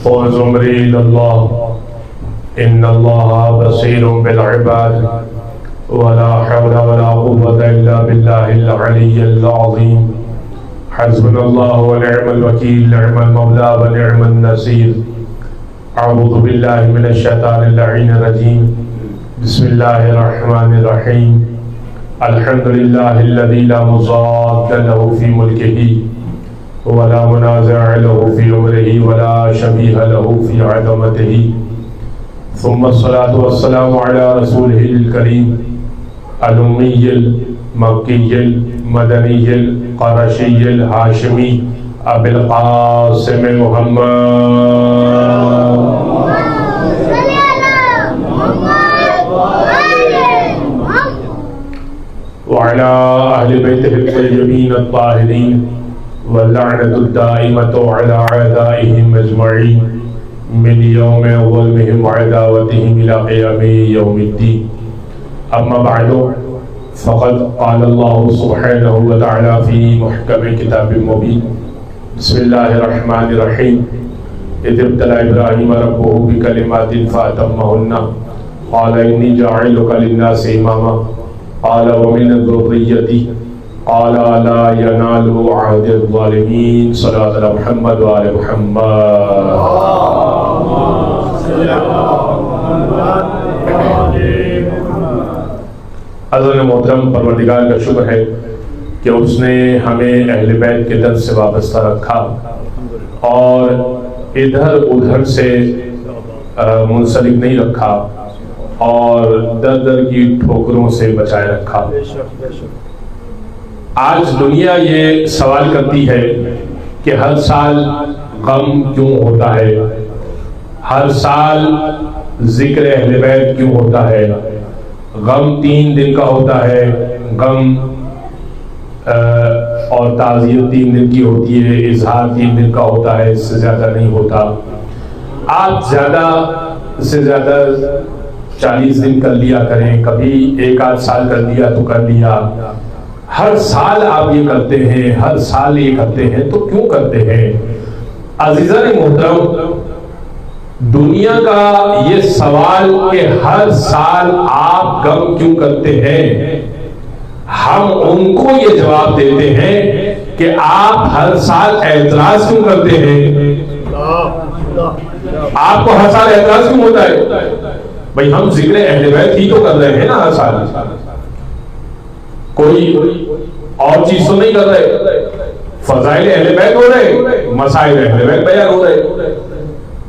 وزمري إلى الله إن الله بصير بالعباد ولا حول ولا قوة إلا بالله العلي العظيم حسبنا الله ونعم الوكيل نعم المولى ونعم النصير أعوذ بالله من الشيطان اللعين الرجيم بسم الله الرحمن الرحيم الحمد لله الذي لا مضاد له في ملكه ولا منازع له في أمره ولا شبيه له في عظمته ثم الصلاة والسلام على رسوله الكريم الأمي المكي المدني القرشي الهاشمي أبي القاسم محمد وعلى أهل بيته الطيبين الطاهرين واللعنة الدائمة على أعدائهم أجمعين من يوم ظلمهم وعداوتهم إلى قيام يوم الدين أما بعد فقد قال الله سبحانه وتعالى في محكم كتاب مبين بسم الله الرحمن الرحيم إذ ابتلى إبراهيم ربه بكلمات فأتمهن قال إني جاعلك للناس إماما قال ومن ذريتي قال لا ينال عهد الظالمين صلوات على محمد وآل محمد حضرت محترم پروردگار کا شکر ہے کہ اس نے ہمیں اہل بیت کے درد سے وابستہ رکھا اور ادھر ادھر سے منسلک نہیں رکھا اور در در کی ٹھوکروں سے بچائے رکھا۔ آج دنیا یہ سوال کرتی ہے کہ ہر سال غم کیوں ہوتا ہے، ہر سال ذکر اہل بیت کیوں ہوتا ہے، غم 3 دن کا ہوتا ہے، غم اور تعزیت 3 دن کی ہوتی ہے، اظہار 3 دن کا ہوتا ہے، اس سے زیادہ نہیں ہوتا۔ آپ زیادہ سے زیادہ 40 دن کر لیا کریں، کبھی 1 آدھ سال کر لیا تو کر لیا۔ ہر سال آپ یہ کرتے ہیں، ہر سال یہ کرتے ہیں تو کیوں کرتے ہیں؟ عزیزان محترم، دنیا کا یہ سوال کہ ہر سال آپ غم کیوں کرتے ہیں، ہم ان کو یہ جواب دیتے ہیں کہ آپ ہر سال اعتراض کیوں کرتے ہیں؟ آپ کو ہر سال اعتراض کیوں ہوتا ہے؟ بھئی ہم ذکر اہل بیت ہی تو کر رہے ہیں نا ہر سال، کوئی اور چیز تو نہیں کر رہے۔ فضائل اہل بیت ہو رہے، مسائل اہل بیت بیان ہو رہے،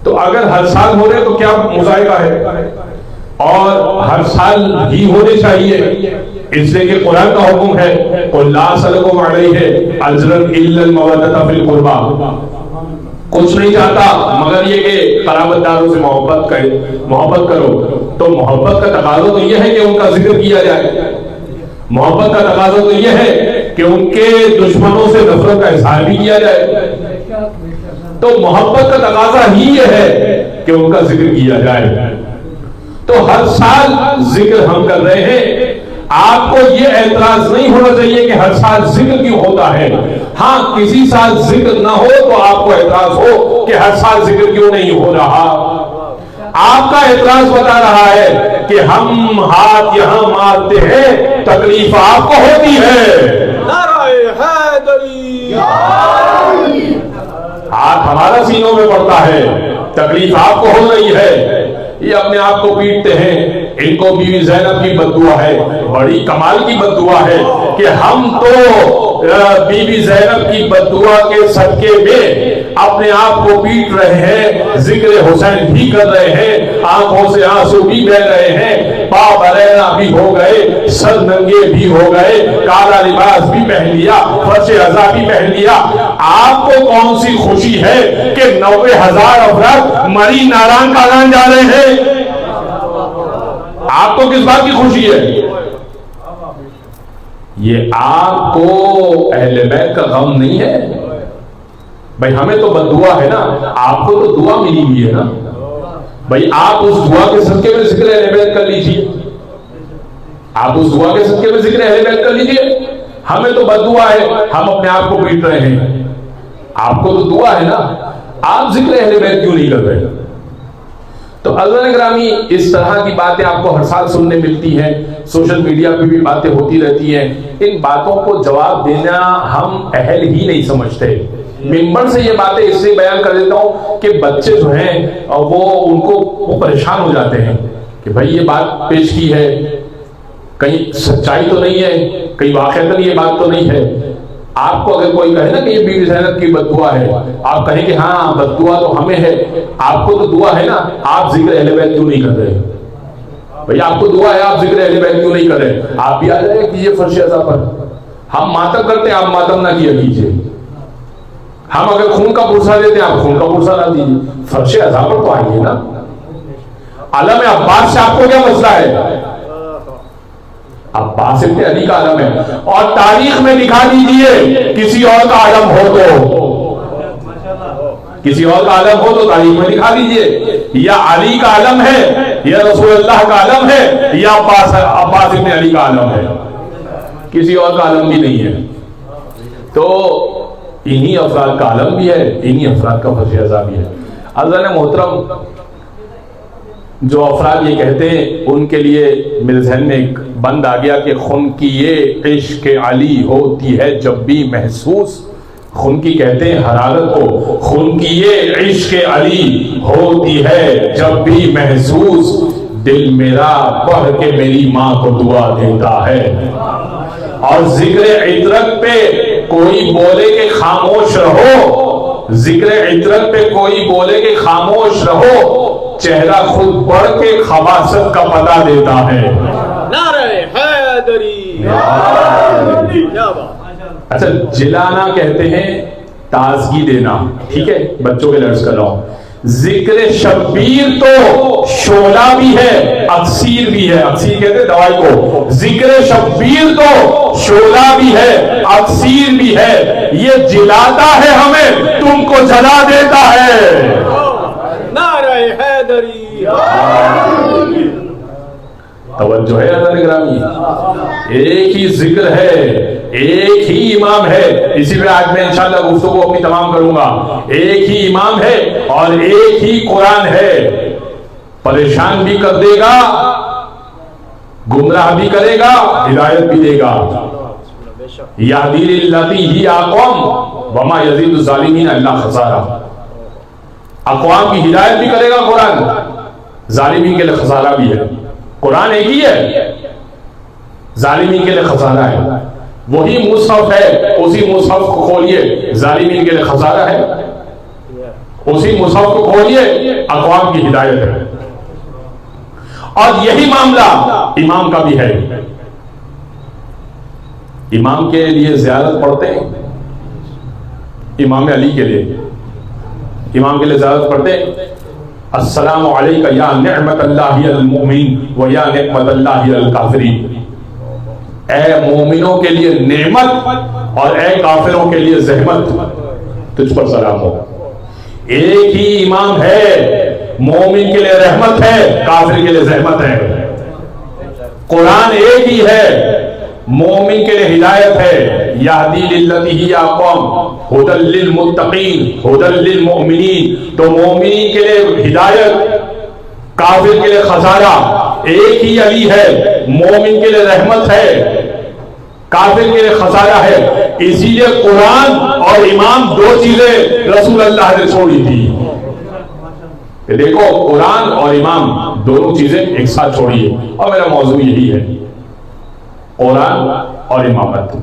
تو اگر ہر سال ہو رہے تو کیا مذائقہ ہے؟ اور ہر سال ہی ہونے چاہیے، اس لیے کہ قرآن کا حکم ہے قُلْ لَا أَسْأَلُكُمْ عَلَيْهِ أَجْرًا إِلَّا الْمَوَدَّةَ فِي الْقُرْبَى، کچھ نہیں چاہتا مگر یہ کہ قرابت داروں سے محبت کرو، تو محبت کا تقاضا تو یہ ہے کہ ان کا ذکر کیا جائے، محبت کا تقاضا تو یہ ہے کہ ان کے دشمنوں سے نفرت کا اظہار بھی کیا جائے، تو محبت کا تقاضا ہی یہ ہے کہ ان کا ذکر کیا جائے۔ تو ہر سال ذکر ہم کر رہے ہیں، آپ کو یہ اعتراض نہیں ہونا چاہیے کہ ہر سال ذکر کیوں ہوتا ہے۔ ہاں کسی سال ذکر نہ ہو تو آپ کو اعتراض ہو کہ ہر سال ذکر کیوں نہیں ہو رہا۔ آپ کا اعتراض بتا رہا ہے کہ ہم ہاتھ یہاں مارتے ہیں، تکلیف آپ کو ہوتی ہے۔ نعرہ حیدری، ہاتھ ہمارا سینوں میں پڑتا ہے، تکلیف آپ کو ہو رہی ہے۔ یہ اپنے آپ کو پیٹتے ہیں، ان کو بیوی زینب کی بددعا ہے، بڑی کمال کی بددعا ہے کہ ہم تو بیوی زینب کی بددعا کے صدقے میں اپنے آپ کو پیٹ رہے ہیں، ذکر حسین بھی کر رہے ہیں، آنکھوں سے آنسو بھی بہہ رہے ہیں، پاؤں برینا بھی ہو گئے، سر ننگے بھی ہو گئے، کالا لباس بھی پہن لیا، فرش عزا بھی پہن لیا۔ آپ کو کون سی خوشی ہے کہ 90,000 افراد مری ناران کا اعلان جا رہے ہیں؟ آپ کو کس بات کی خوشی ہے؟ یہ آپ کو اہل بیت کا غم نہیں ہے؟ بھائی ہمیں تو بددعا ہے نا، آپ کو تو دعا ملی ہوئی ہے نا، بھائی آپ اس دعا کے صدقے میں ذکر اہل بیت کر لیجیے، آپ اس دعا کے صدقے میں ذکر اہل بیت کر لیجیے۔ ہمیں تو بددعا ہے، ہم اپنے آپ کو پیٹ رہے ہیں، آپ کو تو دعا ہے نا۔ آپ ذکر اہل بیت کیوں نہیں کر رہے؟ تو عزیزان گرامی اس طرح کی باتیں آپ کو ہر سال سننے ملتی ہیں، سوشل میڈیا پہ بھی باتیں ہوتی رہتی ہیں، ان باتوں کو جواب دینا ہم اہل ہی نہیں سمجھتے۔ ممبر سے یہ باتیں اس لیے بیان کر دیتا ہوں کہ بچے جو ہیں وہ ان کو پریشان ہو جاتے ہیں کہ بھائی یہ بات پیش کی ہے، کہیں سچائی تو نہیں ہے، کہیں واقعتاً یہ بات تو نہیں ہے۔ آپ کو اگر کوئی کہے نا کہ یہ بی بی زینب کی بد دعا ہے، آپ کہیں کہ ہاں بد دعا تو ہمیں ہے، آپ کو تو دعا ہے نا، آپ ذکر اہل بیت کیوں نہیں کر رہے؟ بھئی آپ کو دعا ہے، آپ ذکر اہل بیت کیوں نہیں کر رہے؟ آپ بھی آ جائے کیجئے فرش اعضاء پر، ہم ماتم کرتے ہیں، آپ ماتم نہ کیا کیجئے، ہم اگر خون کا پرسہ دیتے ہیں، آپ خون کا پرسہ نہ دیجئے، فرش اعضاء پر تو آئیے نا۔ علم عباس سے آپ کو کیا مسئلہ ہے؟ عباس ابن علی کا علم ہے، اور تاریخ میں دکھا دیجئے کسی اور کا علم ہو تو، کسی اور کا علم ہو تو تاریخ میں دکھا دیجئے، یا علی کا علم ہے یا رسول اللہ کا علم ہے یا عباس ابن علی کا علم ہے، کسی اور کا علم بھی نہیں ہے۔ تو انہی افراد کا علم بھی ہے، انہی افراد کا فرش اعضاء بھی ہے۔ عزیزان محترم، جو افراد یہ کہتے ہیں ان کے لیے میرے ذہن میں ایک بند آ گیا کہ خون کی یہ عشق علی ہوتی ہے جب بھی محسوس، خون کی کہتے ہیں حرارت کو، خون کی یہ عشق علی ہوتی ہے جب بھی محسوس، دل میرا پڑھ کے میری ماں کو دعا دیتا ہے۔ اور ذکر عطرت پہ کوئی بولے کہ خاموش رہو، ذکر عطرت پہ کوئی بولے کہ خاموش رہو، چہرہ خود بڑھ کے خباثت کا پتہ دیتا ہے۔ نعرہ حیدری۔ اچھا، جلانا کہتے ہیں تازگی دینا، ٹھیک ہے، بچوں کے لفظ کر رہا ہوں۔ ذکر شبیر تو شعلہ بھی ہے، اکسیر بھی ہے، اکسیر کہتے ہیں دوائی کو، ذکر شبیر تو شعلہ بھی ہے، اکسیر بھی ہے، یہ جلاتا ہے ہمیں، تم کو جلا دیتا ہے۔ نعرہ حیدری۔ توجہ ہے حضرات گرامی، ایک ہی ذکر ہے، ایک ہی امام ہے، اسی پہ آج میں انشاءاللہ گفتگو اپنی تمام کروں گا۔ ایک ہی امام ہے اور ایک ہی قرآن ہے، پریشان بھی کر دے گا، گمراہ بھی کرے گا، ہدایت بھی دے گا۔ یہدی للتی ہی اقوام وما یزید الظالمین الا خسارا، اقوام کی ہدایت بھی کرے گا قرآن، ظالمین کے لیے خسارہ بھی ہے۔ قرآن ایک ہی ہے، ظالمین کے لیے خسارہ ہے، وہی مصحف ہے، اسی مصحف کو کھولیے، ظالمین کے لیے خسارہ ہے، اسی مصحف کو کھولیے، اقوام کی ہدایت ہے۔ اور یہی معاملہ امام کا بھی ہے، امام کے لیے زیارت پڑھتے ہیں، امام علی کے لیے، امام کے لیے زیارت پڑھتے ہیں، السلام علیکہ یا نعمت اللہ المؤمن و یا نعمت اللہ الکافرین، اے مومنوں کے لیے نعمت اور اے کافروں کے لیے زحمت، تجھ پر سلام ہو۔ ایک ہی امام ہے، مومن کے لیے رحمت ہے، کافر کے لیے زحمت ہے۔ قرآن ایک ہی ہے، مومن کے لیے ہدایت ہے، یہدی للتی ہی اقوام ہدی للمتقین ہدی للمؤمنین، تو مومنین کے لیے ہدایت، کافر کے لیے خسارہ۔ ایک ہی علی ہے، مومن کے لیے رحمت ہے، کافر کے لیے خسارہ ہے۔ اسی لیے قرآن اور امام دو چیزیں رسول اللہ نے چھوڑی تھی، کہ دیکھو قرآن اور امام دونوں چیزیں ایک ساتھ چھوڑیے، اور میرا موضوع یہی ہے، قرآن اور امامت۔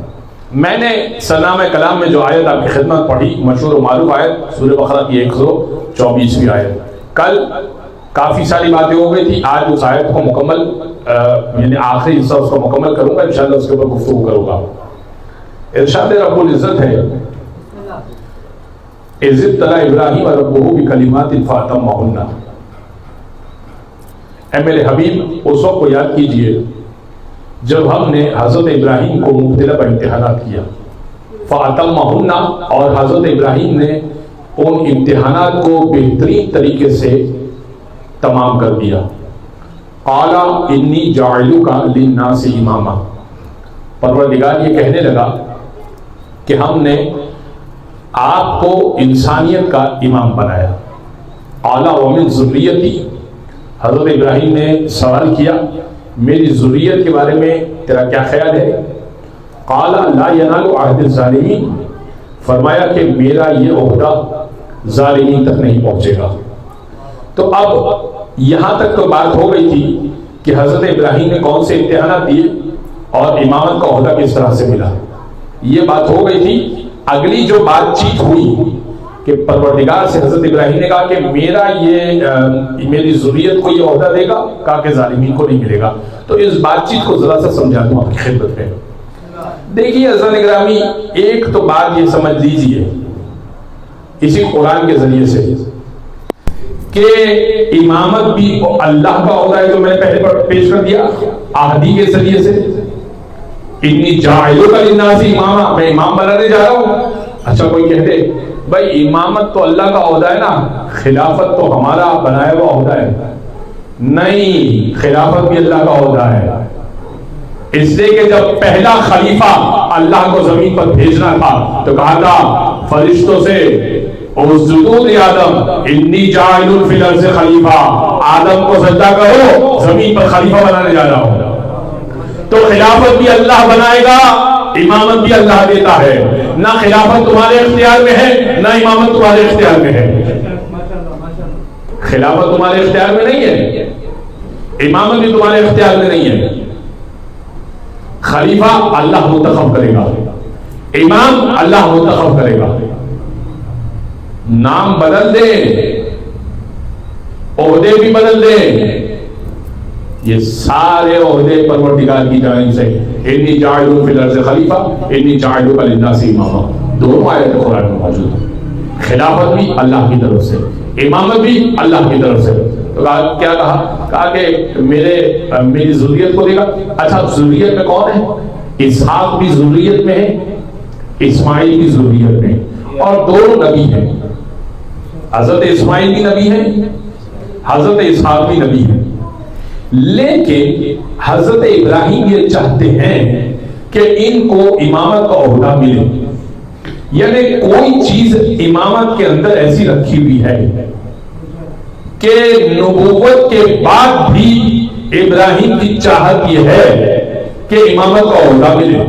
میں نے سلام کلام میں جو آیت آپ کی خدمت پڑھی، مشہور و معروف آیت سورہ بقرہ کی 124ویں آیت، کل کافی ساری باتیں ہو گئی تھی، آج اس آیت کو مکمل یعنی آخری حصہ اس کو مکمل کروں گا، انشاءاللہ اس کے اوپر گفتگو کروں گا۔ ارشاد رب العزت ہے، اذ ابتلی ابراہیم ربہ بکلمات فاتمہن، اے میرے حبیب اس وقت کو یاد کیجئے جب ہم نے حضرت ابراہیم کو مبتلا پر امتحانات کیا، فاتمہن، اور حضرت ابراہیم نے ان امتحانات کو بہترین طریقے سے تمام کر دیا۔ قال انی جاعلک للناس اماما، پروردگار یہ کہنے لگا کہ ہم نے آپ کو انسانیت کا امام بنایا. اعلیٰ ومن ذریتی، حضرت ابراہیم نے سوال کیا میری ذریت کے بارے میں تیرا کیا خیال ہے؟ قال لا ینال عہد الظالمین، فرمایا کہ میرا یہ عہدہ ظالمین تک نہیں پہنچے گا. تو اب یہاں تک تو بات ہو گئی تھی کہ حضرت ابراہیم نے کون سے امتحانات دیے اور امامت کا عہدہ کس طرح سے ملا، یہ بات ہو گئی تھی. اگلی جو بات چیت ہوئی کہ پروردگار سے حضرت ابراہیم نے کہا کہ میری ذریت کو یہ عہدہ دے گا، کہا کہ ظالمین کو نہیں ملے گا. تو اس بات چیت کو ذرا سا سمجھا دوں آپ کی خدمت میں. دیکھیے حضرت گرامی، ایک تو بات یہ سمجھ لیجیے اسی قرآن کے ذریعے سے کہ امامت بھی اللہ کا عہدہ ہے جو میں نے پہلے پیش کر دیا عہدی کے ذریعے سے. انی جاعلک للناس اماما، میں امام بنانے جا رہا ہوں. اچھا کوئی کہتے بھائی امامت تو اللہ کا عہدہ ہے نا، خلافت تو ہمارا بنایا ہوا عہدہ ہے. نہیں، خلافت بھی اللہ کا عہدہ ہے. اس لیے کہ جب پہلا خلیفہ اللہ کو زمین پر بھیجنا تھا تو کہا تھا فرشتوں سے اسجدوا لآدم انی جاعل فی الارض خلیفہ، آدم کو سجدہ کرو، زمین پر خلیفہ بنانے جا رہا ہوں. تو خلافت بھی اللہ بنائے گا، امامت بھی اللہ دیتا ہے. نہ خلافت تمہارے اختیار میں ہے نہ امامت تمہارے اختیار میں ہے. خلافت تمہارے اختیار میں نہیں ہے، امامت بھی تمہارے اختیار میں نہیں ہے. خلیفہ اللہ منتخب کرے گا، امام اللہ منتخب کرے گا. نام بدل دے، عہدے بھی بدل دے، یہ سارے عہدے پروردگار کی جانب سے. انی جاعل فی الارض خلیفہ، انی جاعلک للناس اماما، دونوں آیت قرآن میں موجود ہیں. خلافت بھی اللہ کی طرف سے، امامت بھی اللہ کی طرف سے. تو کیا کہا کہ میری ذریت کو دے گا. اچھا ذریت میں کون ہے؟ اسحاق بھی ذریت میں ہے، اسماعیل بھی ذریت میں، اور دونوں نبی ہیں. حضرت اسماعیل بھی نبی ہے، حضرت اسحاق بھی نبی ہے. لیکن حضرت ابراہیم یہ چاہتے ہیں کہ ان کو امامت کا عہدہ ملے. یعنی کوئی چیز امامت کے اندر ایسی رکھی ہوئی ہے کہ نبوت کے بعد بھی ابراہیم کی چاہت یہ ہے کہ امامت کا عہدہ ملے.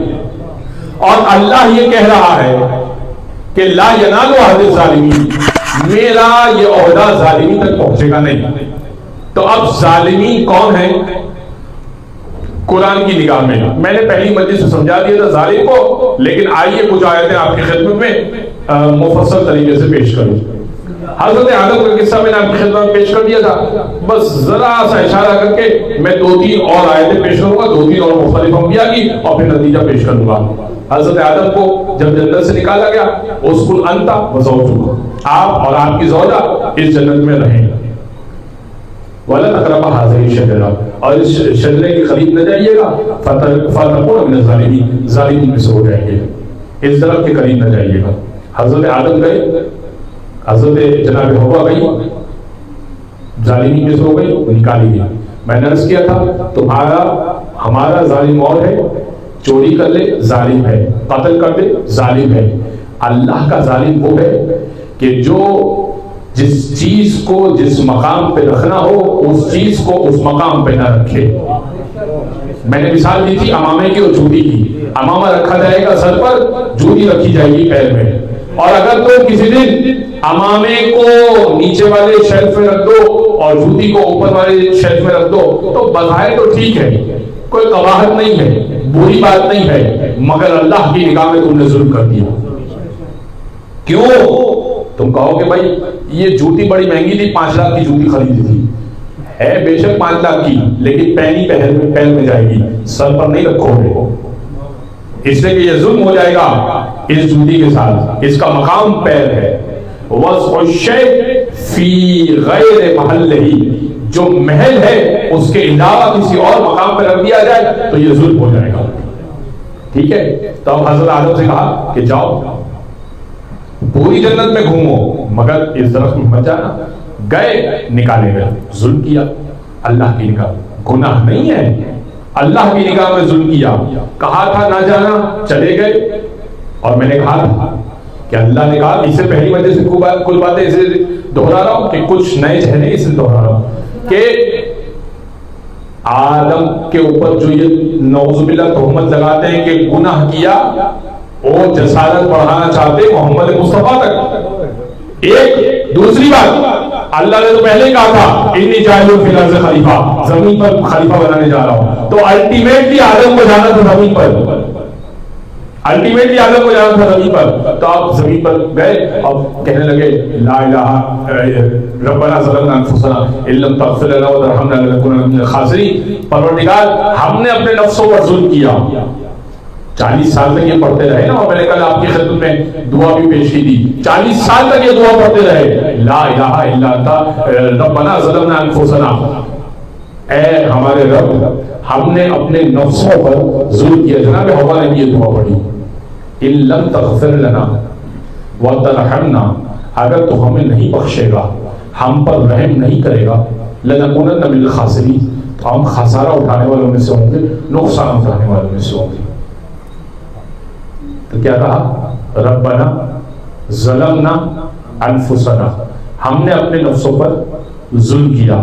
اور اللہ یہ کہہ رہا ہے کہ لا ینال عہد الظالمین، میرا یہ عہدہ ظالمین تک پہنچے گا نہیں. تو اب ظالمین کون ہیں قرآن کی نگاہ میں نے پہلی مجلس سے سمجھا دیا تھا ظالم کو، لیکن آئیے کچھ آیتیں آپ کی خدمت میں مفصل طریقے سے پیش کروں. حضرت آدم کا قصہ میں نے آپ کی خدمت میں پیش کر دیا تھا، بس ذرا سا اشارہ کر کے میں 2-3 اور آیتیں پیش کروں گا، 2-3 اور مختلف انبیاء کی، اور پھر نتیجہ پیش کروں گا. حضرت آدم کو جب جنت سے نکالا گیا، اسکن انت وزوجک، آپ اور آپ کی زوجہ اس جنت میں رہیں، وَلَا تَقْرَبَا هَٰذِهِ الشَّجَرَةَ، اور اس شجرے کے قریب نہ جائیے گا، فَتَكُونَ مِنَ الظَّالِمِينَ، ظالمین میں سے ہو جائیں گے. اس درخت کے قریب نہ جائیے گا. حضرت آدم گئے، حضرت جناب حوا گئی، ظالمین میں سے ہو گئی، نکالی گئی. میں نے عرض کیا تھا ہمارا ظالم اور ہے، چوری کر لے ظالم ہے، قتل کر دے ظالم ہے. اللہ کا ظالم وہ ہے کہ جو جس چیز کو جس مقام پہ رکھنا ہو اس چیز کو اس مقام پہ نہ رکھے. میں نے مثال دی تھی امامے کی اور جوتی کی. امامہ رکھا جائے گا سر پر، جوتی رکھی جائے گی پیر میں. اور اگر تو کسی دن امامے کو نیچے والے شیلف میں رکھ دو اور جوتی کو اوپر والے شیلف میں رکھ دو تو بظاہر تو ٹھیک ہے، کوئی قباحت نہیں ہے، بری بات نہیں ہے، مگر اللہ کی نگاہ میں تم نے ظلم کر دیا. کیوں؟ تم کہو کہ بھائی یہ جوتی بڑی مہنگی تھی، 5 لاکھ کی جوتی خریدی تھی. ہے بے شک 5 لاکھ کی، لیکن پہنی پیر میں جائے گی، سر پر نہیں رکھو گے. اس لیے کہ یہ ظلم ہو جائے گا اس جوتی کے ساتھ. اس کا مقام پیر ہے. وَضْعُ الشَّيْءِ فِي غَيْرِ مَحَلِّهِ، جو محل ہے اس کے علاوہ کسی اور مقام پر رکھ دیا جائے تو یہ ظلم ہو جائے گا. ٹھیک ہے. تو اب حضرت آدم سے کہا کہ جاؤ پوری جنت میں گھومو مگر اس درخت میں مت جانا. گئے، نکالے گئے، ظلم کیا. اللہ کی نگاہ گناہ نہیں ہے، اللہ کی نگاہ میں ظلم کیا. کہا تھا نہ جانا، چلے گئے. اور میں نے کہا تھا کہ اللہ نے کہا، اس سے پہلی وجہ سے کل باتیں اسے دہرا رہا ہوں کہ کچھ نئے چہرے اس لیے دہرا رہا ہوں کہ آدم کے اوپر جو یہ نعوذ باللہ تہمت لگاتے ہیں کہ گناہ کیا، وہ جسارت بڑھانا چاہتے محمد مصطفیٰ تک۔ ایک دوسری بات، اللہ نے تو پہلے ہی کہا تھا انی جاعل فی الارض خلیفہ، زمین پر خلیفہ بنانے جا رہا ہوں، تو الٹیمیٹلی آدم کو جانا تھا زمین پر، الٹیمیٹلی آدم کو جانا تھا زمین پر، تو آپ زمین پر گئے اور کہنے لگے لا الہ ربنا ظلمنا انفسنا ان لم تغفر لنا وترحمنا لنکونن من الخاسرین، پروردگار ہم نے اپنے نفسوں پر ظلم کیا۔ 40 سال تک یہ پڑھتے رہے نا، اور میں نے کل آپ کی خدمت میں دعا بھی پیش کی تھی، 40 سال تک یہ دعا پڑھتے رہے، لا الہ الا انت ربنا ظلمنا انفسنا، اے ہمارے رب ہم نے اپنے نفسوں پر ظلم کیا۔ جناب حوا نے بھی یہ دعا پڑھی، ان لم تغفر لنا وترحمنا، اگر تو ہمیں نہیں بخشے گا، ہم پر رحم نہیں کرے گا، لنکونن من الخاسرین، تو ہم خسارہ اٹھانے والوں میں سے ہوں گے، نقصان اٹھانے والوں میں سے ہوں گے۔ تو کیا کہا؟ ربنا ظلمنا انفسنا، ہم نے اپنے نفسوں پر ظلم کیا۔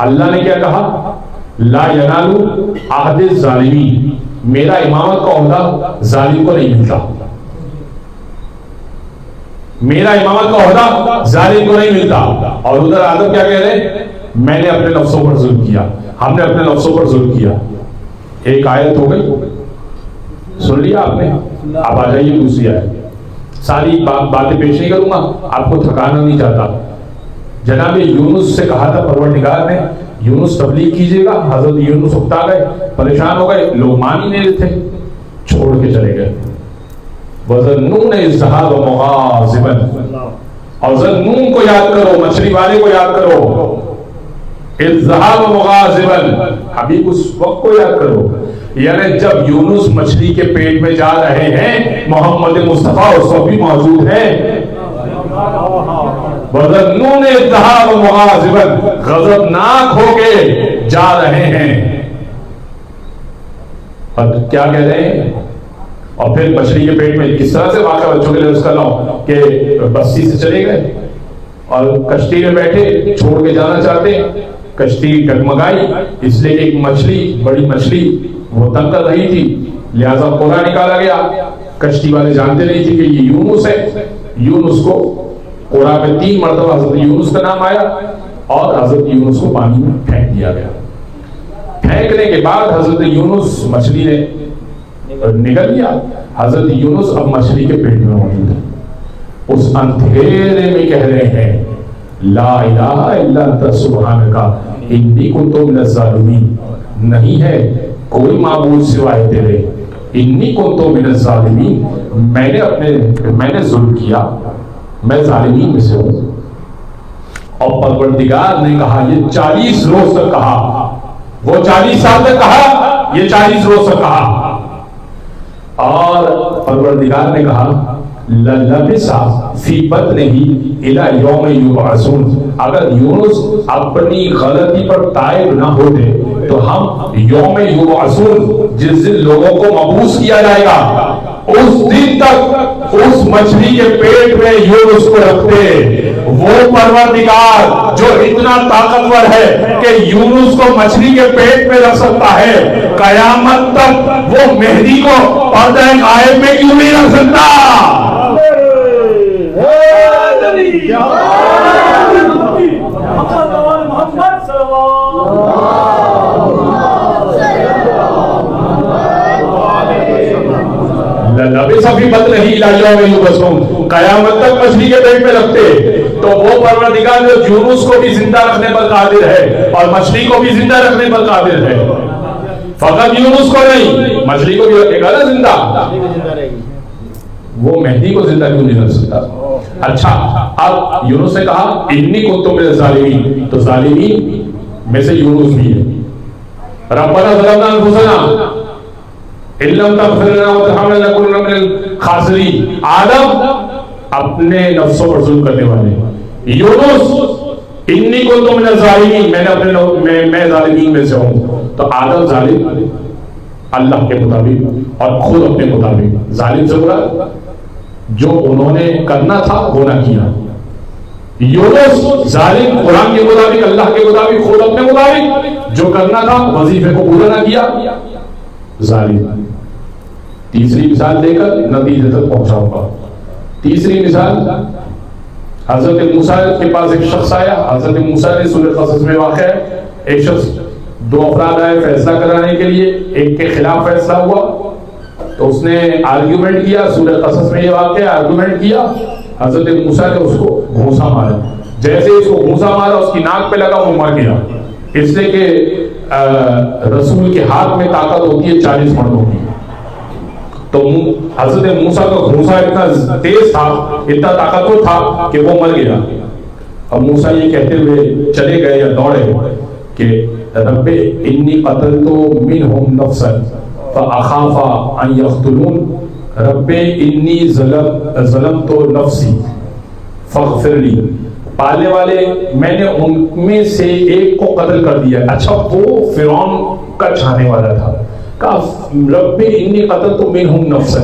اللہ نے کیا کہا؟ لا ینال عہد الظالمین، میرا امامت کا عہدہ ظالم کو نہیں ملتا، میرا امامت کا عہدہ ظالم کو نہیں ملتا۔ اور ادھر آدم کیا کہہ رہے ہیں؟ میں نے اپنے نفسوں پر ظلم کیا، ہم نے اپنے نفسوں پر ظلم کیا۔ ایک آیت ہو گئی، سن لیا آپ نے، اب آ جائیے دوسری آیت۔ ساری باتیں پیش نہیں کروں گا، آپ کو تھکانا نہیں چاہتا۔ جناب یونس سے کہا تھا پروردگار نے یونس تبلیغ کیجیے گا، حضرت یونس اکتا گئے، پریشان ہو گئے، لوگ مان ہی نہیں تھے، چھوڑ کے چلے گئے۔ وَظَنُّونَ إِذْ ذَهَبَ مُغَاضِبًا، اور ظنون کو یاد کرو، مچھلی والے کو یاد کرو، إِذْ ذَهَبَ مُغَاضِبًا، حبیب اس وقت کو یاد کرو، یعنی جب یونس مچھلی کے پیٹ میں جا رہے ہیں، محمد مصطفیٰ اس وقت بھی موجود ہیں۔ وَظَنُّونَ إِذْ ذَهَبَ مُغَاضِبًا، غضبناک ہو کے جا رہے ہیں، اور کیا کہہ رہے ہیں؟ اور پھر مچھلی کے پیٹ میں کس طرح سے واقعہ بچوں کے لیے اس کا لاؤ کہ بستی سے چلے گئے اور کشتی میں بیٹھے، چھوڑ کے جانا چاہتے ہیں، کشتی ڈگمگائی، اس لیے کہ ایک مچھلی، بڑی مچھلی وہ تنگ کر رہی تھی، لہذا کوڑا نکالا گیا۔ کشتی والے جانتے نہیں تھے کہ یہ یونس ہے، یونس کو کوڑا پہ 3 مرتبہ حضرت یونس کا نام آیا، اور حضرت یونس کو پانی میں پھینک دیا گیا۔ پھینکنے کے بعد حضرت یونس، مچھلی نے نگل لیا، حضرت یونس اب مچھلی کے پیٹ میں موجود ہے، اس اندھیرے میں کہہ رہے ہیں لا الہ الا انت سبحانک انی کنت من الظالمین، نہیں ہے کوئی معبود سوائے تیرے، انی کنت من الظالمین، میں نے ظلم کیا، میں ظالمین میں سے ہوں۔ اور پروردگار نے کہا، یہ 40 روز تک کہا، وہ 40 سال تک کہا، یہ 40 روز تک کہا، اور پروردگار نے کہا لَلَبِثَ فِي بَطْنِهِ إِلَى يَوْمِ يُبْعَثُونَ، اگر یونس اپنی غلطی پر تائب نہ ہوتے تو ہم یوم یبعثون، جس دن لوگوں کو مبعوث کیا جائے گا، اس دن تک اس مچھلی کے پیٹ میں یونس کو رکھتے۔ وہ پروردگار جو اتنا طاقتور ہے کہ یونس کو مچھلی کے پیٹ میں رکھ سکتا ہے، قیامت تک وہ مہدی کو پردہ غائب میں کیوں نہیں رکھ سکتا؟ قیامت تک مچھلی کے پیٹ میں رکھتے، تو وہ پروردگار جو یونس کو بھی زندہ رکھنے پر قادر ہے اور مچھلی کو بھی زندہ رکھنے پر قادر ہے، فقط یونس کو نہیں، مچھلی کو بھی رکھے گا نا زندہ، وہ مہدی کو زندہ کیوں نہیں رکھ سکتا؟ اچھا، اب یونس نے کہا انی کنت من الظالمین، تو ظالمین میں سے یونس بھی ہے۔ ربنا ظلمنا انفسنا ان لم تغفر لنا وترحمنا لنکونن من الخاسرین، آدم اپنے نفسوں پر ظلم کرنے والے، یونس انی کنت من الظالمین، میں ظالمین میں سے ہوں۔ تو آدم ظالم اللہ کے مطابق اور خود اپنے مطابق، ظالم سے برا جو انہوں نے کرنا تھا وہ نہ کیا. یونس ظالم قرآن کے مطابق اللہ کے مطابق خود اپنے مطابق جو کرنا تھا وظیفے کو پورا نہ کیا ظالم. تیسری مثال دے کر نتیجے تک پہنچاؤں گا. تیسری مثال حضرت موسیٰ کے پاس ایک شخص آیا. حضرت موسیٰ نے سورہ قصص میں واقع ہے ایک شخص دو افراد آئے فیصلہ کرانے کے لیے, ایک کے خلاف فیصلہ ہوا تو اس نے آرگیومنٹ کیا. سورہ قصص میں یہ واقعہ آرگیومنٹ کیا. حضرت موسیٰ نے اس کو گھونسا مارا. جیسے اس کو گھونسا مارا اس کی ناک پہ لگا وہ مر گیا, اس لیے کہ رسول کے ہاتھ میں طاقت ہوتی ہے 40 مردوں کی. تو حضرت موسیٰ کا گھونسا اتنا تیز تھا, اتنا طاقتور تھا کہ وہ مر گیا. اب موسیٰ یہ کہتے ہوئے چلے گئے یا دوڑے کہ رب انی قتلت منہم نفسا فاخاف ان یقتلون رب انی ظلمت نفسی فاغفر لی. پالنے والے میں نے ان میں سے ایک کو قتل کر دیا. اچھا وہ فرعون کا چاہنے والا تھا. رب انی قتلت منہم نفسا,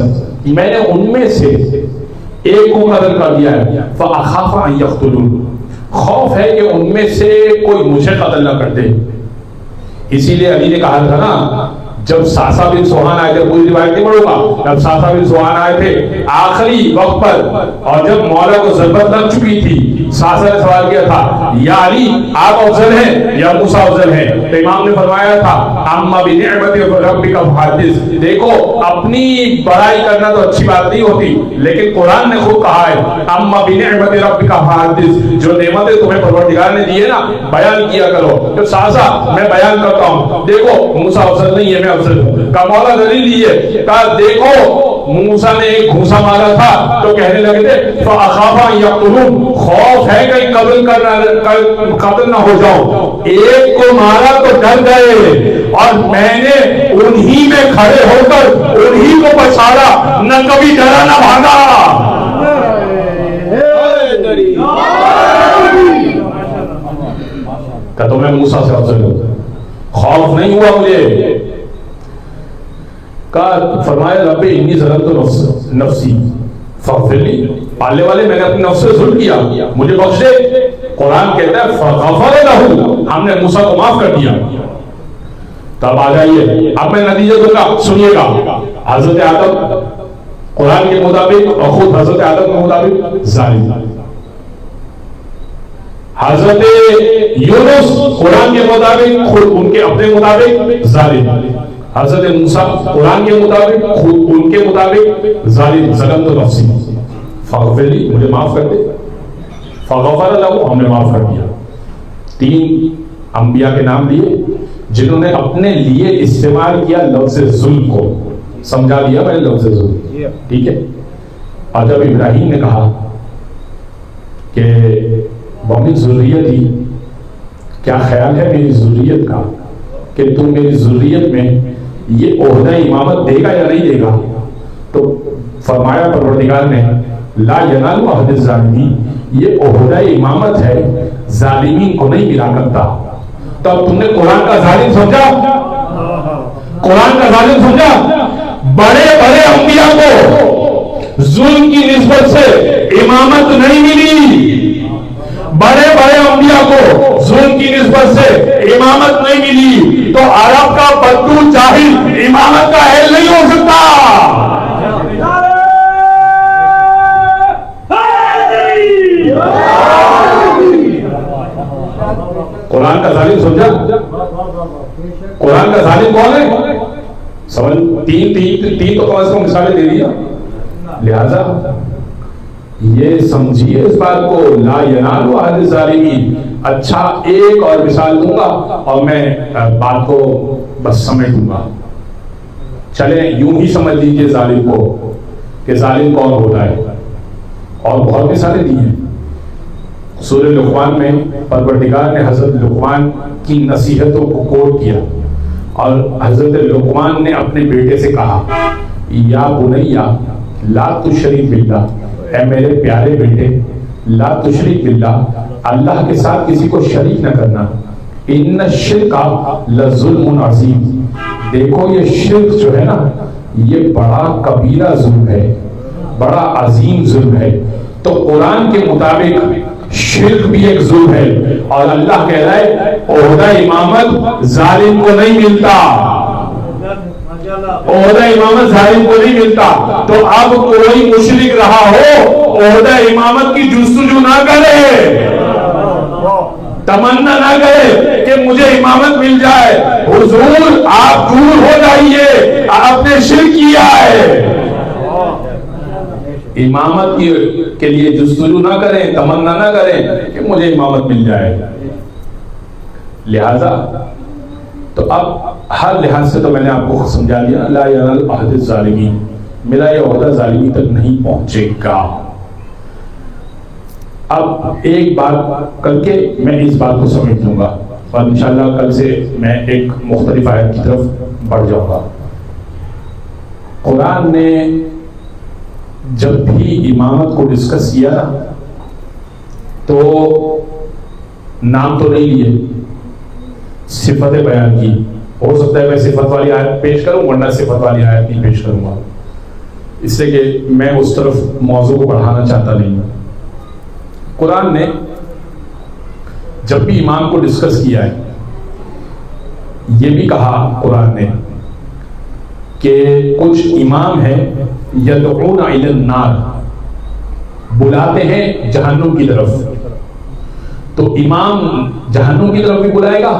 میں نے ان میں سے ایک کو قتل کر دیا ہے. فاخاف ان یقتلون, خوف ہے کہ ان میں سے کوئی مجھے قتل نہ کر دے. اسی لیے علی نے کہا تھا نا جب ساسا بن سوہان آئے تھے, پوری روایت نہیں پڑھوں گا, جب ساسا بن سوہان آئے تھے آخری وقت پر اور جب مولا کو ضربت لگ چکی تھی, ساسا نے سوال کیا تھا یا علی آپ افضل ہیں یا موسیٰ افضل ہیں؟ تو امام نے فرمایا تھا اما بنعمت ربک فحدث. دیکھو اپنی بڑائی کرنا تو اچھی بات نہیں ہوتی, لیکن قرآن نے خود کہا ہے اما بنعمت ربک فحدث, جو نعمتیں تمہیں پروردگار نے دی ہے نا بیان کیا کرو. تو ساسا میں بیان کرتا ہوں, دیکھو موسیٰ افضل نہیں ہے میں افضل ہوں. کا مولا دلیل لیے کہا دیکھو موسیٰ نے ایک گھونسا مارا تھا تو کہنے لگے تھے فاخاف ان یقتلون, خوف ہے کہیں قتل نہ ہو جاؤ. ایک کو مارا تو ڈر گئے اور میں نے انہی میں کھڑے ہو کر انہی کو بچایا, نہ کبھی ڈرا نہ بھاگا. کہ تو میں موسیٰ سے افضل ہوں, خوف نہیں ہوا مجھے. کہا فرمایا رب انی ظلمت نفسی فاغفر لی, پالنے والے میں نے اپنے نفس سے ظلم کیا مجھے بخش دے. قرآن کہتا ہے فغفر لہ, ہم نے موسیٰ کو معاف کر دیا. تب آ جائیے اب میں نتیجہ دوں گا, سنیے گا. حضرت آدم قرآن کے مطابق اور خود حضرت آدم کے مطابق ظالم, حضرت یونس قرآن کے مطابق خود ان کے اپنے مطابق ظالم, حضرت موسیٰ قرآن کے مطابق خود ان کے مطابق ظالم. ظلمت نفسی فاغفر لی, مجھے معاف کر دے. فغفر لہ, ہم نے معاف کر دیا. 3 انبیاء کے نام لیے جنہوں نے اپنے لیے استعمال کیا لفظ ظلم کو. سمجھا دیا میں نے لفظ ظلم, ٹھیک ہے. اور جب ابراہیم نے کہا کہ ومن ذریتی, کیا خیال ہے میری ذریت کا کہ تم میری ذریت میں یہ عہدہ امامت دے گا یا نہیں دے گا؟ تو فرمایا پروردگار نے لا ینال عہد الظالمین, یہ عہدہ امامت ہے ظالمین کو نہیں ملا کرتا. تو اب تم نے قرآن کا ظالم سمجھا, قرآن کا ظالم سمجھا. بڑے بڑے انبیاء کو ظلم کی نسبت سے امامت نہیں ملی, بڑے بڑے انبیاء کو ظلم کی نسبت سے امامت نہیں ملی. تو عرب کا بدو جاہل امامت کا اہل نہیں ہو سکتا. قرآن کا ظالم سمجھا, قرآن کا ظالم کون ہے؟ سمجھ, تین تو کم از کم مثالیں دے دیا. لہذا یہ سمجھیے اس بات کو لا ینال عہد الظالمین. اچھا ایک اور مثال دوں گا اور میں بات کو بس سمجھ دوں گا. چلیں یوں ہی سمجھ لیجیے ظالم کو کہ ظالم کون ہوتا ہے, اور بہت مثالیں دی ہیں. سورہ لقمان میں پروردگار نے حضرت لقمان کی نصیحتوں کو کوٹ کیا اور حضرت لقمان نے اپنے بیٹے سے کہا یا بنیا لا تشرک باللہ, اے میرے پیارے بیٹے لا تشرک باللہ, اللہ کے ساتھ کسی کو شریک نہ کرنا. ان الشرک لظلم عظیم, دیکھو یہ شرک جو ہے نا یہ بڑا کبیرہ ظلم ہے. بڑا عظیم ظلم ہے. تو قرآن کے مطابق شرک بھی ایک ظلم ہے, اور اللہ کہہ رہا ہے عہدہ امامت ظالم کو نہیں ملتا, عہدہ امامت ظالم کو نہیں ملتا. تو اب کوئی مشرک رہا ہو عہدہ امامت کی جستجو نہ کرے, تمنا نہ کرے کہ مجھے امامت مل جائے. حضور آپ دور ہو جائیے, آپ نے شرک کیا ہے. امامت کے لیے جستجو نہ کریں, تمنا نہ کریں کہ مجھے امامت مل جائے. لہذا تو اب ہر لحاظ سے تو میں نے آپ کو سمجھا دیا, لا ینال عہد الظالمین, میرا یہ عہدہ ظالمی تک نہیں پہنچے گا. اب ایک بات کر کے میں اس بات کو سمجھ لوں گا, اور انشاءاللہ کل سے میں ایک مختلف آیت کی طرف بڑھ جاؤں گا. قرآن نے جب بھی امامت کو ڈسکس کیا تو نام تو نہیں لیے, صفتیں بیان کی. ہو سکتا ہے میں صفت والی آیت پیش کروں, ورنہ صفت والی آیت نہیں پیش کروں گا, اس لیے کہ میں اس طرف موضوع کو بڑھانا چاہتا نہیں. قرآن نے جب بھی امام کو ڈسکس کیا ہے, یہ بھی کہا قرآن نے کہ کچھ امام ہیں یدعون الی النار, بلاتے ہیں جہنم کی طرف. تو امام جہنم کی طرف بھی بلائے گا,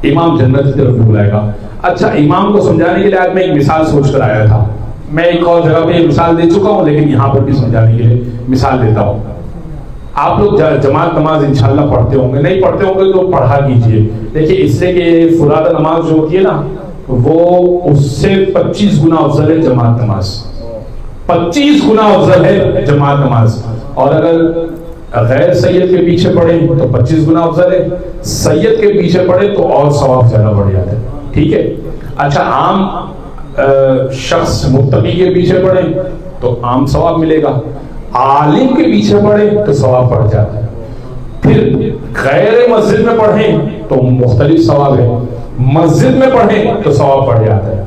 امام جنت کی طرف بھی بلائے گا. اچھا, امام کو سمجھانے کے لیے آج میں ایک مثال سوچ کر آیا تھا. میں ایک اور جگہ پہ مثال دے چکا ہوں, لیکن یہاں پر بھی سمجھانے کے لیے مثال دیتا ہوں. آپ لوگ جماعت نماز انشاءاللہ پڑھتے ہوں گے, نہیں پڑھتے ہوں گے تو پڑھا کیجئے. دیکھیے اس سے کہ فرادہ نماز جو ہوتی ہے نا, وہ اس سے 25 گنا افضل ہے جماعت نماز, 25 گنا افضل ہے جماعت نماز. اور اگر غیر سید کے پیچھے پڑھیں تو 25 گنا افضل ہے, سید کے پیچھے پڑھیں تو اور ثواب زیادہ بڑھ جاتا ہے. ٹھیک ہے. اچھا, عام شخص متقی کے پیچھے پڑھیں تو عام ثواب ملے گا, عالم کے پیچھے پڑھیں تو ثواب بڑھ جاتا ہے. پھر غیر مسجد میں پڑھیں تو مختلف ثواب ہے, مسجد میں پڑھیں تو ثواب بڑھ جاتا ہے.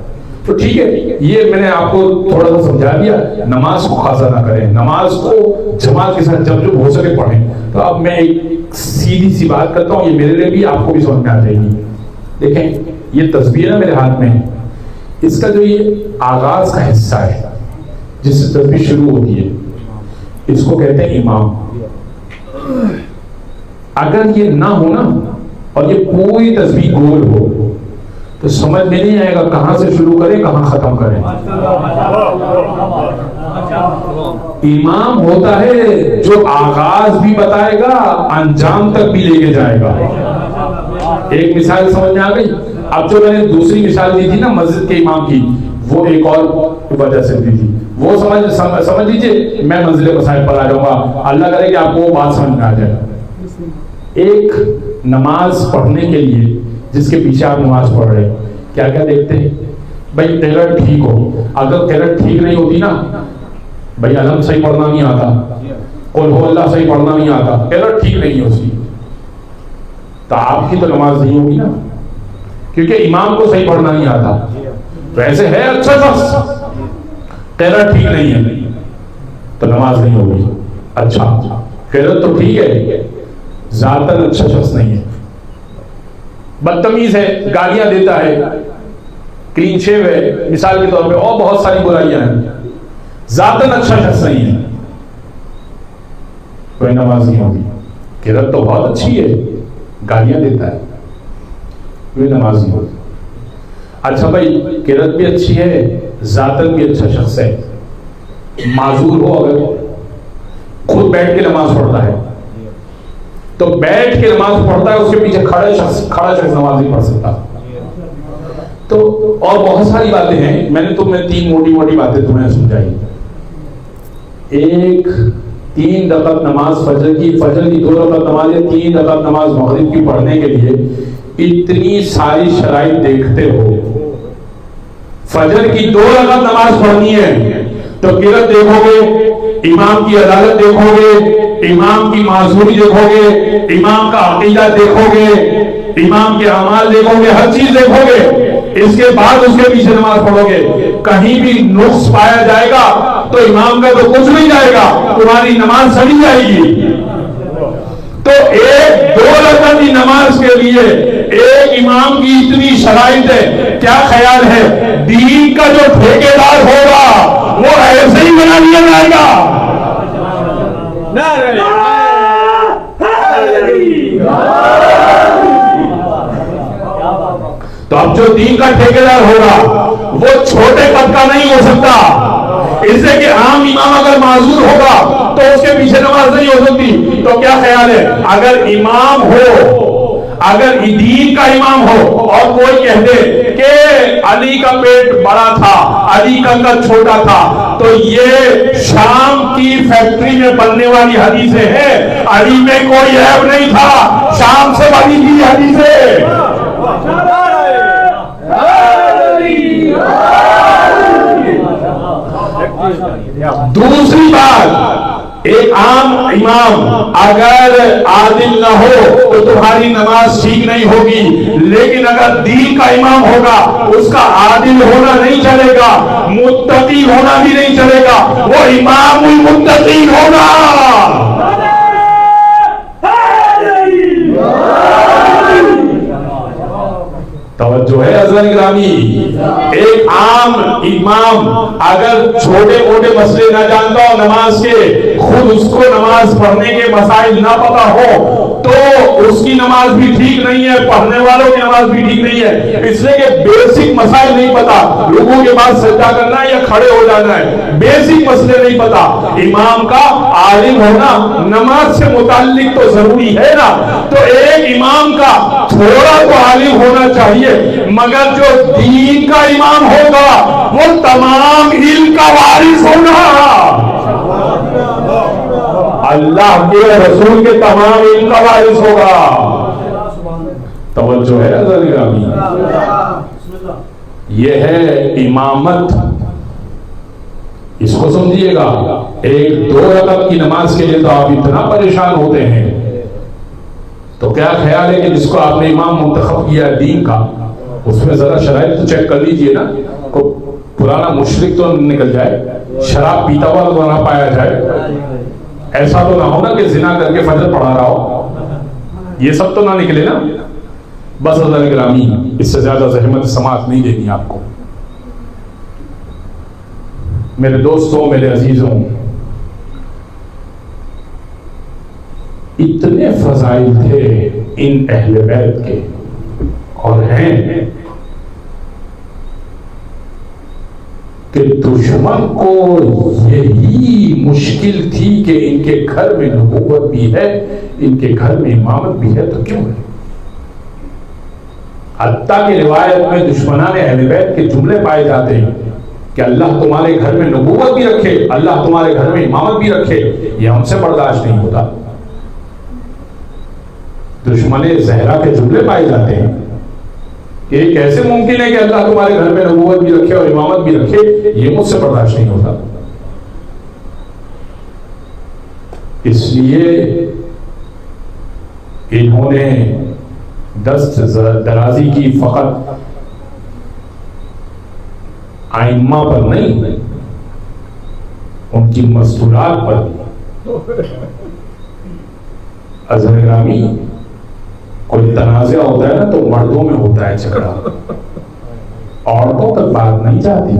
تو ٹھیک ہے, یہ میں نے آپ کو تھوڑا سا سمجھا دیا. نماز کو قضا نہ کریں, نماز کو جماعت کے ساتھ جب ہو سکے پڑھیں. تو اب میں ایک سیدھی سی بات کرتا ہوں, یہ میرے لیے بھی آپ کو بھی سمجھ میں آ جائے گی. دیکھیں یہ تصویر ہے میرے ہاتھ میں, اس کا جو یہ آغاز کا حصہ ہے جس سے تصویر شروع ہوتی ہے, اس کو کہتے ہیں امام. اگر یہ نہ ہونا اور یہ پوری تصویر گول ہو تو سمجھ میں نہیں آئے گا کہاں سے شروع کریں کہاں ختم کریں. امام ہوتا ہے جو آغاز بھی بتائے گا, انجام تک بھی لے کے جائے گا. ایک مثال سمجھ میں آ گئی. اب جو میں نے دوسری مثال دی تھی نا مسجد کے امام کی, وہ ایک اور وجہ سے دی تھی, وہ سمجھ لیجیے. میں منزل مسائل پر آ جاؤں گا, اللہ کرے کہ آپ کو وہ بات سمجھ میں آ جائے. ایک نماز پڑھنے کے لیے جس کے پیچھے آپ نماز پڑھ رہے ہیں, کیا کیا دیکھتے ہیں بھائی؟ قرأت ٹھیک ہو. اگر قرأت ٹھیک نہیں ہوتی نا بھائی, علم صحیح پڑھنا نہیں آتا, قل ہو اللہ صحیح پڑھنا نہیں آتا, قرأت ٹھیک نہیں ہے اس کی, تو آپ کی تو نماز نہیں ہوگی نا, کیونکہ امام کو صحیح پڑھنا نہیں آتا. ویسے ہے اچھا شخص, قرأت ٹھیک نہیں ہے تو نماز نہیں ہوگی. اچھا, قرأت تو ٹھیک ہے, ذاتاً اچھا شخص نہیں ہے, بدتمیز ہے, گالیاں دیتا ہے, کلین شیو ہے مثال کے طور پہ, اور بہت ساری برائیاں ہیں, ذاتاً اچھا شخص نہیں ہے, کوئی نماز نہیں ہوگی. قرأت تو بہت اچھی ہے, گالیاں دیتا ہے, کوئی نماز نہیں ہوگی. اچھا بھائی, قرأت بھی اچھی ہے, ذاتاً بھی اچھا شخص ہے, معذور ہو اگر خود بیٹھ کے نماز پڑھتا ہے تو بیٹھ کے نماز پڑھتا ہے, اس کے پیچھے کھڑا شخص نماز نہیں پڑھ سکتا. تو اور بہت ساری باتیں ہیں, میں نے تمہیں 3 موٹی باتیں تمہیں سمجھائی. ایک 3 رکعت نماز فجر کی 2 رکعت نماز یا 3 رکعت نماز مغرب کی پڑھنے کے لیے اتنی ساری شرائط دیکھتے ہو. فجر کی 2 رکعت نماز پڑھنی ہے تو قرأت دیکھو گے, امام کی عدالت دیکھو گے, امام کی معذوری دیکھو گے, امام کا عقیدہ دیکھو گے, امام کے اعمال دیکھو گے, ہر چیز دیکھو گے. اس کے بعد اس کے پیچھے نماز پڑھو گے. کہیں بھی نقص پایا جائے گا تو امام کا تو کچھ نہیں جائے گا، تمہاری نماز سڑی جائے گی۔ تو ایک 2 رکعت کی نماز کے لیے ایک امام کی اتنی شرائط ہے، کیا خیال ہے دین کا جو ٹھیکیدار ہوگا وہ ایسے ہی بنا دیا جائے گا؟ نعرہ تو اب جو دین کا ٹھیکیدار ہوگا وہ چھوٹے قد کا نہیں ہو سکتا، اس سے کہ عام امام اگر معذور ہوگا تو اس کے پیچھے نماز نہیں ہو سکتی۔ تو کیا خیال ہے اگر امام ہو، اگر دین کا امام ہو اور کوئی کہہ دے کہ علی کا پیٹ بڑا تھا، علی کا قد چھوٹا تھا، تو یہ شام کی فیکٹری میں بننے والی حدیثیں ہیں، علی میں کوئی عیب نہیں تھا، شام سے بنی تھی حدیثیں۔ دوسری بات، ایک عام امام اگر عادل نہ ہو تو تمہاری نماز ٹھیک نہیں ہوگی، لیکن اگر دین کا امام ہوگا اس کا عادل ہونا نہیں چلے گا، متقی ہونا بھی نہیں چلے گا، وہ امام المتقی ہوگا۔ توجہ ہے حضرت گرامی، ایک عام امام اگر چھوٹے موٹے مسئلے نہ جانتا ہو نماز کے، خود اس کو نماز پڑھنے کے مسائل نہ پتا ہو تو اس کی نماز بھی ٹھیک نہیں ہے، پڑھنے والوں کی نماز بھی ٹھیک نہیں ہے، اس لیے کہ بیسک مسائل نہیں پتا، رکوع کے بعد سجدہ کرنا ہے یا کھڑے ہو جانا ہے، بیسک مسئلے نہیں پتا۔ امام کا عالم ہونا نماز سے متعلق تو ضروری ہے نا، تو ایک امام کا تھوڑا تو عالم ہونا چاہیے، مگر جو دین کا امام ہوگا وہ تمام علم کا وارث ہوگا، اللہ کے رسول کے تمام علم کا وارث ہوگا۔ توجہ ہے حضرت گرامی، یہ ہے امامت، اس کو سمجھیے گا۔ ایک 2 رکعت کی نماز کے لیے تو آپ اتنا پریشان ہوتے ہیں، تو کیا خیال ہے کہ جس کو آپ نے امام منتخب کیا ہے دین کا، اس میں ذرا شرائط تو چیک کر لیجئے نا، کوئی پرانا مشرک تو نکل جائے، شراب پیتا ہوا تو نہ پایا جائے، ایسا تو نہ ہونا کہ زنا کر کے فجر پڑھا رہا ہو، یہ سب تو نہ نکلے نا۔ بس حضرت گرامی، اس سے زیادہ زحمت سماعت نہیں دینی آپ کو۔ میرے دوستوں، میرے عزیزوں، اتنے فضائل تھے ان اہل بیت کے اور ہیں کہ دشمن کو یہی مشکل تھی کہ ان کے گھر میں نبوت بھی ہے، ان کے گھر میں امامت بھی ہے، تو کیوں ہے؟ حتیٰ کہ روایت میں دشمنان اہل بیت کے جملے پائے جاتے ہیں کہ اللہ تمہارے گھر میں نبوت بھی رکھے، اللہ تمہارے گھر میں امامت بھی رکھے، یہ ہم سے برداشت نہیں ہوتا۔ دشمن زہرا کے جملے پائے جاتے ہیں کہ یہ کیسے ممکن ہے کہ اللہ تمہارے گھر میں نبوت بھی رکھے اور امامت بھی رکھے، یہ مجھ سے برداشت نہیں ہوتا۔ اس لیے انہوں نے دست درازی کی فقط ائمہ پر نہیں، ان کی مستورات پر بھی۔ حضرت گرامی، کوئی تنازع ہوتا ہے نا تو مردوں میں ہوتا ہے جھگڑا، عورتوں تک بات نہیں جاتی۔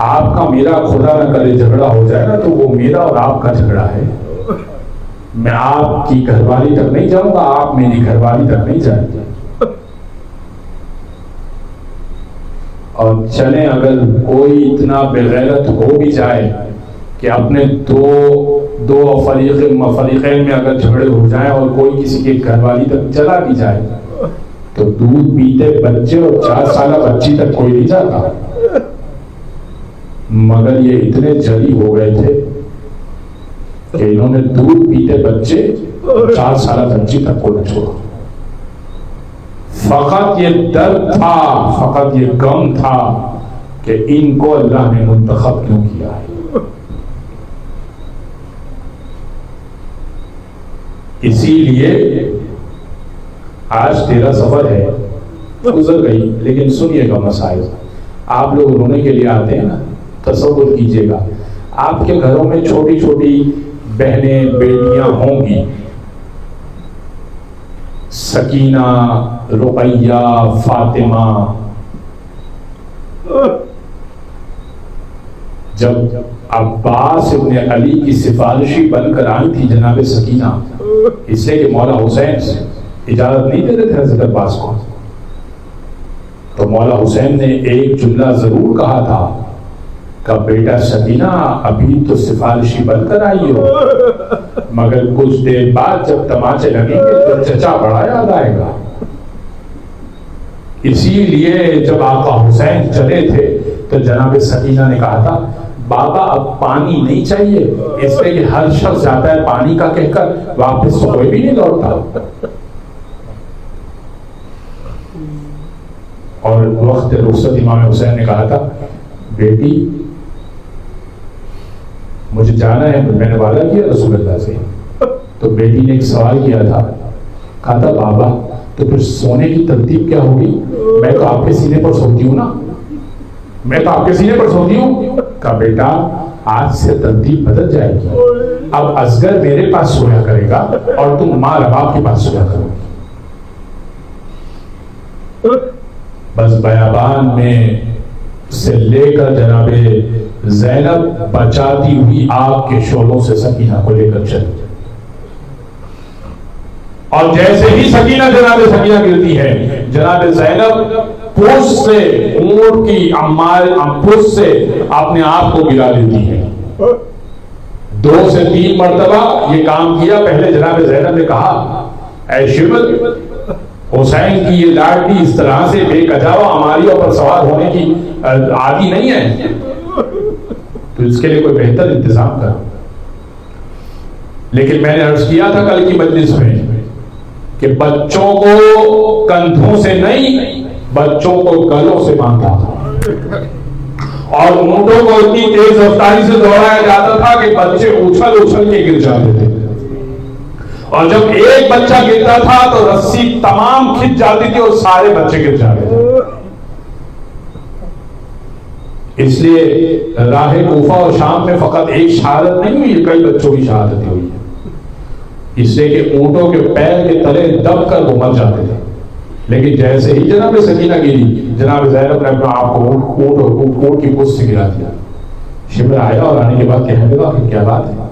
آپ کا میرا خدا نہ کرے جھگڑا ہو جائے نا تو وہ میرا اور آپ کا جھگڑا ہے، میں آپ کی گھر والی تک نہیں جاؤں گا، آپ میری گھر والی تک نہیں جائیں گے۔ اور چلیں اگر کوئی اتنا بغیرت ہو بھی جائے کہ اپنے دو فریقین میں اگر جھگڑے ہو جائیں اور کوئی کسی کے گھر والی تک چلا بھی جائے تو دودھ پیتے بچے اور 4 سالہ بچی تک کوئی نہیں جاتا، مگر یہ اتنے جلی ہو گئے تھے کہ انہوں نے دودھ پیتے بچے اور 4 سالہ بچی تک کو نہ چھوڑا۔ فقط یہ درد تھا، فقط یہ غم تھا کہ ان کو اللہ نے منتخب کیوں کیا ہے۔ اسی لیے آج 13 سفر ہے، گزر گئی، لیکن سنیے گا مسائل۔ آپ لوگ رونے کے لیے آتے ہیں نا، تصور کیجئے گا آپ کے گھروں میں چھوٹی چھوٹی بہنیں بیٹیاں ہوں گی، سکینہ، رقیہ، فاطمہ، جب عباس ابن علی کی سفارشی بن کر آئی تھی جناب سکینہ، اس لیے کہ مولا حسین سے اجازت نہیں دے رہے تھے حضرت عباس کو، تو مولا حسین نے ایک جملہ ضرور کہا تھا کہ بیٹا سکینہ ابھی تو سفارشی بن کر آئی ہو، مگر کچھ دیر بعد جب تماچے لگیں گے تو چچا بڑا یاد آئے گا۔ اسی لیے جب آقا حسین چلے تھے تو جناب سکینہ نے کہا تھا بابا اب پانی نہیں چاہیے، اس لیے کہ ہر شخص جاتا ہے پانی کا کہہ کر واپس تو کوئی بھی نہیں لوٹتا۔ اور وقت رخصت امام حسین نے کہا تھا بیٹی مجھے جانا ہے، میں نے وعدہ کیا رسول اللہ سے، تو بیٹی نے ایک سوال کیا تھا، کہا تھا بابا تو پھر سونے کی ترتیب کیا ہوگی؟ میں تو آپ کے سینے پر سوتی ہوں نا، میں تو آپ کے سینے پر سوتی ہوں۔ کہا بیٹا آج سے ترتیب بدل جائے گی، اب اصغر میرے پاس سویا کرے گا اور تم ماں رباب کے پاس سویا کرو گی۔ بس بیابان میں سے لے کر جناب زینب بچاتی ہوئی آگ کے شعلوں سے سکینہ کو لے کر چلی، اور جیسے ہی سکینہ جناب سکینہ گرتی ہے، جناب زینب پوچھ سے اونٹ کی پوچھ سے اپنے آپ کو گرا لیتی ہے۔ 2 سے 3 مرتبہ یہ کام کیا۔ پہلے جناب زینب نے کہا اے شمل، حسین کی یہ لاڈلی اس طرح سے بے کجاوا ہماری اوپر سوار ہونے کی عادی نہیں ہے، تو اس کے لیے کوئی بہتر انتظام کرو۔ لیکن میں نے عرض کیا تھا کل کی مجلس میں کہ بچوں کو کندھوں سے نہیں، بچوں کو گلوں سے باندھا تھا، اور اونٹوں کو اتنی تیز رفتاری سے دوڑایا جاتا تھا کہ بچے اچھل اچھل کے گر جاتے تھے، اور جب ایک بچہ گرتا تھا تو رسی تمام کھنچ جاتی تھی اور سارے بچے گر جاتے تھے۔ اس لیے راہ کوفہ اور شام میں فقط ایک شہادت نہیں ہوئی، کئی بچوں کی شہادتیں ہوئی ہیں، اس لیے کہ اونٹوں کے پیر کے تلے دب کر وہ مر جاتے تھے۔ لیکن جیسے ہی جناب سکینہ گری، جناب زینب نے اپنا آپ کو اونٹ کی پوچھ سے گرا دیا۔ شمر آیا اور آنے کے بعد کہنے لگا کہ کیا بات ہے؟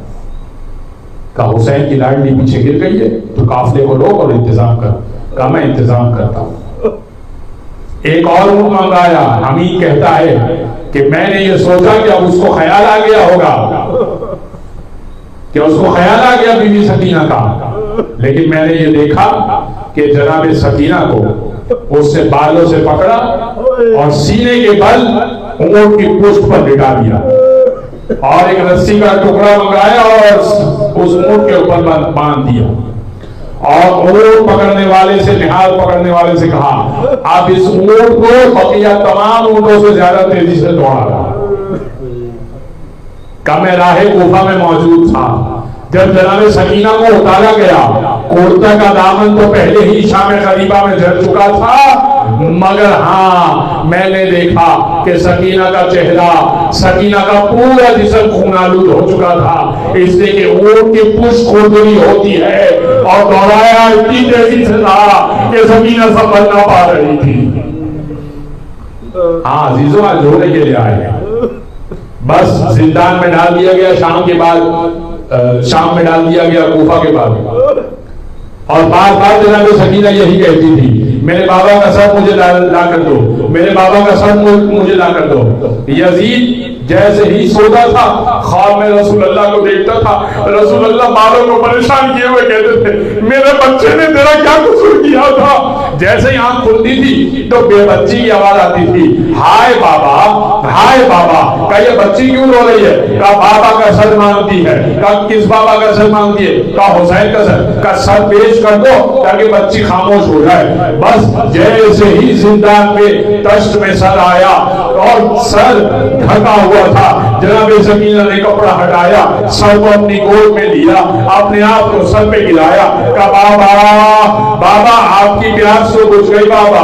کہا حسین کی لاڈلی پیچھے گر گئی ہے تو قافلے کو روک اور انتظام کر۔ کہا میں انتظام کرتا ہوں۔ ایک اور اونٹ منگایا۔ حمید کہتا ہے کہ میں نے یہ سوچا کہ اب اس کو خیال آ گیا ہوگا، کہ اس کو خیال آ گیا بی بی سکینہ کا، لیکن میں نے یہ دیکھا کہ جناب سکینہ کو اس سے بالوں سے پکڑا اور سینے کے بل اونٹ کی پشت پر لٹا دیا، اور ایک رسی کا ٹکڑا منگایا اور اس اونٹ کے اوپر باندھ دیا، اور اونٹ پکڑنے والے سے، نہال پکڑنے والے سے کہا آپ اس اونٹ کو بقیہ تمام اونٹوں سے زیادہ تیزی سے دوڑا رہا۔ کہ میں راہ کوفہ میں موجود تھا جب جناب سکینہ کو اتارا گیا، کرتا کا دامن تو پہلے ہی شام غریبہ میں جھڑ چکا تھا، مگر ہاں میں نے دیکھا کہ سکینہ کا چہرہ، سکینہ کا پورا جسم خون آلود ہو چکا تھا، اس لیے کہ اونٹ کی پشت کھردری ہوتی ہے، اور دوڑایا اتنی تیزی سے تھا کہ سکینہ سنبھل نہ پا رہی تھی۔ ہاں عزیزوں آج رونے کے لیے آئے ہیں۔ بس زندان میں ڈال دیا گیا شام کے بعد، شام میں ڈال دیا گیا کوفہ کے بعد، اور بار بار جناب سکینہ یہی کہتی تھی میرے بابا کا سر مجھے لا کر دو، میرے بابا کا سر مجھے لا کر دو۔ یزید جیسے ہی سوتا تھا خواب میں رسول اللہ کو دیکھتا تھا، رسول اللہ بالوں کو پریشان کیے ہوئے کہتے تھے میرے بچے نے تیرا کیا قصور کیا تھا؟ جیسے ہی آنکھ کھلتی تھی تو بے بچی کی آواز آتی تھی، ہائے بابا، ہائے بابا۔ کہا یہ بچی کیوں رو رہی ہے؟ کہا بابا کا سر مانگتی ہے۔ کہا کس بابا کا سر مانگتی ہے؟ کہا حسین کا سر۔ کہا سر پیش کر دو تاکہ بچی خاموش ہو جائے۔ بس جیسے ہی زندان میں تشت میں سر آیا اور سر ڈھکا ہوا تھا، جناب سکینہ نے کپڑا ہٹایا، سر کو اپنی گود میں لیا، اپنے آپ کو سر پہ گرایا، کہا بابا بابا آپ کی پیاس تو بجھ گئی بابا،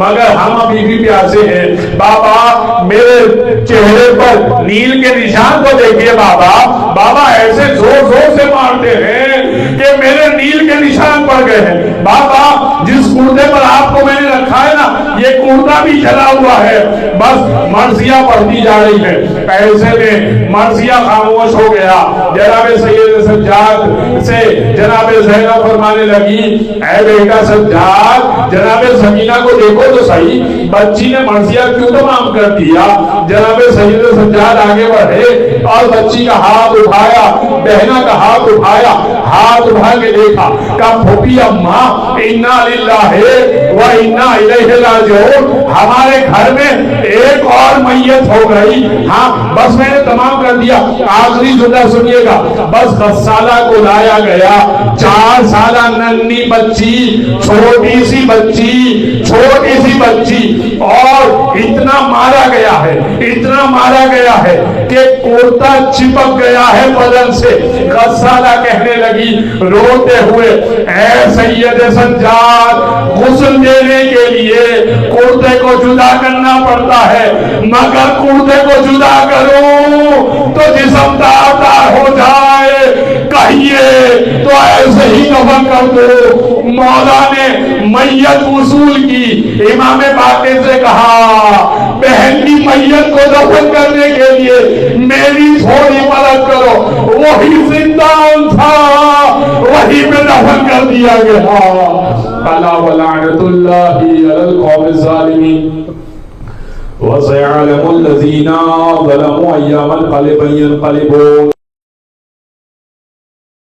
مگر ہم ابھی بھی پیاسے ہیں بابا، میرے چہرے پر نیل کے نشان کو دیکھیے بابا۔ بابا ایسے زور زور سے مارتے ہیں کہ میرے نیل کے نشان پڑ گئے ہیں۔ بابا جس کرتے پر آپ کو میں نے رکھا ہے نا، یہ کرتا بھی جلا ہوا ہے، بس مرثیہ پڑھتی جا رہی ہے۔ ایسے میں مرثیہ خاموش ہو گیا۔ جناب سید سجاد سے جناب زینب فرمانے لگی، اے بیٹا سجاد، جناب سکینہ کو دیکھو تو صحیح، بچی نے مرثیہ کیوں تمام کر دیا؟ جناب سید سجاد آگے بڑھے اور بچی کا ہاتھ اٹھایا، بہنا کا ہاتھ اٹھایا، ہاتھ اٹھا کے دیکھا، کہا پھوپھی اماں انا للہ و انا الیہ راجعون، ہمارے گھر میں ایک اور میت ہو گئی، ہاں بس میں نے تمام کر دیا۔ آخری جملہ سنیے گا، بس غسالہ کو لایا گیا، 4 سالہ ننھی بچی، چھوٹی سی بچی، اور اتنا مارا گیا ہے، اتنا مارا گیا ہے کہ کرتا چپک گیا ہے بدن سے۔ غسالہ کہنے لگی روتے ہوئے، اے سید سجاد، غسل دینے کے لیے کرتے کو جدا کرنا پڑتا ہے، مگر کرتے کو جدا کروں تو جسم دار ہو جائے، کہیے تو ایسے ہی دفن کر دو۔ مولا نے میت وصول کی، امام باقر سے کہا بہن کی میت کو دفن کرنے کے لیے میری تھوڑی مدد کرو، وہی زندان تھا، وہی پہ دفن کر دیا گیا۔ الا ولعنۃ اللہ علی القوم الظالمین وسيعلم الذين ظلموا أيام القلب ينقلبون۔